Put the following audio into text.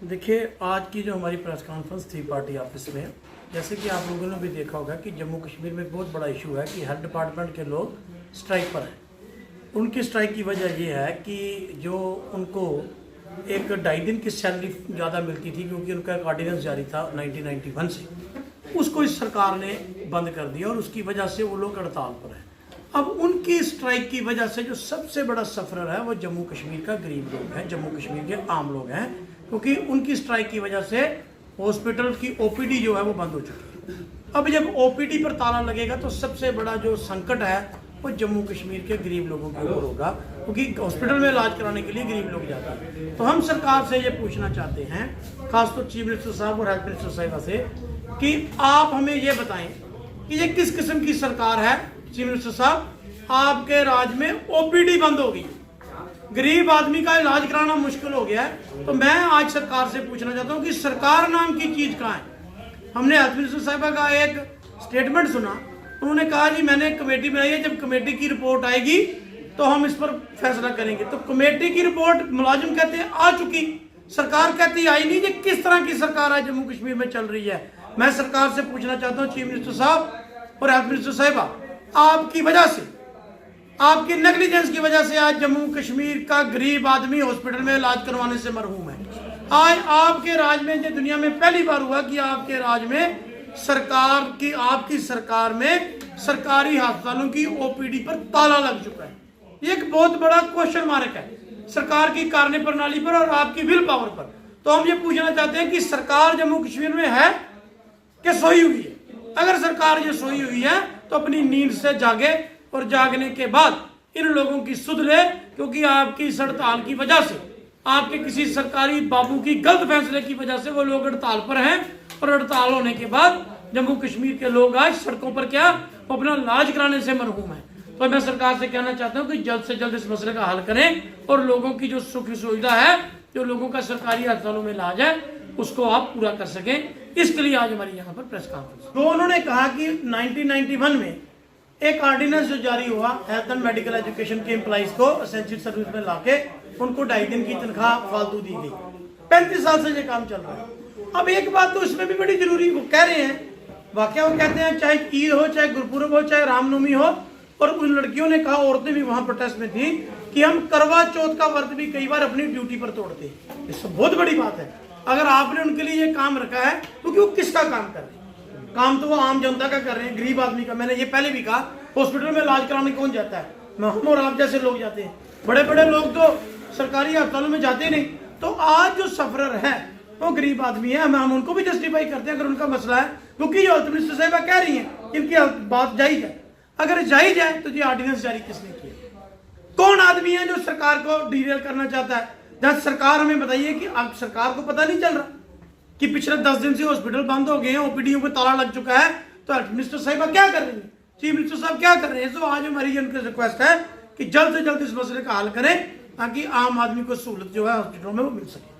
देखिए, आज की जो हमारी प्रेस कॉन्फ्रेंस थी पार्टी ऑफिस में, जैसे कि आप लोगों ने भी देखा होगा कि जम्मू कश्मीर में एक बहुत बड़ा इशू है कि हर डिपार्टमेंट के लोग स्ट्राइक पर हैं। उनकी स्ट्राइक की वजह ये है कि जो उनको एक 2.5 दिन की सैलरी ज़्यादा मिलती थी, क्योंकि उनका एक ऑर्डिनेंस जारी था 1991 से, उसको इस सरकार ने बंद कर दिया और उसकी वजह से वो लोग हड़ताल पर हैं। अब उनकी स्ट्राइक की वजह से जो सबसे बड़ा सफरर है वो जम्मू कश्मीर का गरीब लोग हैं, जम्मू कश्मीर के आम लोग हैं, क्योंकि उनकी स्ट्राइक की वजह से हॉस्पिटल की ओपीडी जो है वो बंद हो चुकी है। अब जब ओपीडी पर ताला लगेगा तो सबसे बड़ा जो संकट है वो जम्मू कश्मीर के गरीब लोगों के ऊपर होगा, क्योंकि हॉस्पिटल में इलाज कराने के लिए गरीब लोग जाते हैं। तो हम सरकार से ये पूछना चाहते हैं, खासतौर चीफ मिनिस्टर साहब और हेल्थ मिनिस्टर साहिबा से, कि आप हमें ये बताएं कि ये किस किस्म की सरकार है। चीफ मिनिस्टर साहब, आपके राज्य में ओपीडी बंद हो गई, गरीब आदमी का इलाज कराना मुश्किल हो गया है। तो मैं आज सरकार से पूछना चाहता हूं कि सरकार नाम की चीज कहां है। हमने हेल्थ मिनिस्टर साहिबा का एक स्टेटमेंट सुना, उन्होंने कहा जी मैंने कमेटी बनाई है, जब कमेटी की रिपोर्ट आएगी तो हम इस पर फैसला करेंगे। तो कमेटी की रिपोर्ट मुलाजिम कहते हैं आ चुकी, सरकार कहती आई नहीं। ये किस तरह की सरकार है जम्मू कश्मीर में चल रही है। मैं सरकार से पूछना चाहता हूँ, चीफ मिनिस्टर साहब और हेल्थ मिनिस्टर साहिबा, आपकी वजह से, आपकी नेग्लिजेंस की वजह से आज जम्मू कश्मीर का गरीब आदमी हॉस्पिटल में इलाज करवाने से मरहूम है। आज आपके राज में, जो दुनिया में पहली बार हुआ कि आपके राज में सरकार की, आपकी सरकार में सरकारी अस्पतालों की ओपीडी पर ताला लग चुका है। ये एक बहुत बड़ा क्वेश्चन मार्क है सरकार की कार्य प्रणाली पर और आपकी विल पावर पर। तो हम ये पूछना चाहते हैं कि सरकार जम्मू कश्मीर में है कि सोई हुई है। अगर सरकार ये सोई हुई है तो अपनी नींद से जागे और जागने के बाद इन लोगों की सुध ले, क्योंकि आपकी इस हड़ताल की वजह से, आपके किसी सरकारी बाबू की गलत फैसले की वजह से वो लोग हड़ताल पर हैं। और हड़ताल होने के बाद जम्मू कश्मीर के लोग आज सड़कों पर क्या, वो अपना इलाज कराने से मरहूम है। तो मैं सरकार से कहना चाहता हूँ कि जल्द से जल्द इस मसले का हल करें और लोगों की जो सुख सुविधा है, जो लोगों का सरकारी अस्पतालों में इलाज है, उसको आप पूरा कर सकें। इसके लिए आज हमारी यहाँ पर प्रेस कॉन्फ्रेंस। तो उन्होंने कहा कि 1991 में एक ऑर्डिनेंस जो जारी हुआ हेल्थ एंड मेडिकल एजुकेशन के एम्प्लॉइज को एसेंशियल सर्विस में लाके उनको 2.5 दिन की तनख्वाह फालतू दी गई। 35 साल से ये काम चल रहा है। अब एक बात तो इसमें भी बड़ी जरूरी, वो कह रहे हैं वाकया, वो कहते हैं चाहे ईद हो, चाहे गुरपुरब हो, चाहे रामनवमी हो, और उन लड़कियों ने कहा, औरतें भी वहां प्रोटेस्ट में थी, कि हम करवा चौथ का व्रत भी कई बार अपनी ड्यूटी पर तोड़ते हैं। ये सब बहुत बड़ी बात है। अगर आपने उनके लिए ये काम रखा है तो वो किसका काम कर रहे हैं? काम तो वो आम जनता का कर रहे हैं, गरीब आदमी का। मैंने ये पहले भी कहा, हॉस्पिटल में इलाज कराने कौन जाता है? हम और आप जैसे लोग जाते हैं। बड़े बड़े लोग तो सरकारी अस्पतालों में जाते नहीं। तो आज जो सफरर है वो गरीब आदमी है। हम उनको भी जस्टिफाई करते हैं अगर उनका मसला है, क्योंकि जो हेल्थ मिनिस्टर साहिबा कह रही हैं इनकी बात जायज है। अगर जायज है तो ये ऑर्डिनेंस जारी किसने किया? कौन आदमी है जो सरकार को डीरेल करना चाहता है? जब सरकार हमें बताइए कि अब सरकार को पता नहीं चल रहा कि पिछले 10 दिन से हॉस्पिटल बंद हो गए हैं, ओपीडीओ पे ताला लग चुका है, तो हेल्थ मिनिस्टर साहिबा क्या कर रही है, चीफ मिनिस्टर साहब क्या कर रहे हैं? तो आज हमारी उनकी रिक्वेस्ट है कि जल्द से जल्द इस मसले का हल करें, ताकि आम आदमी को सहूलत जो है हॉस्पिटलों में वो मिल सके।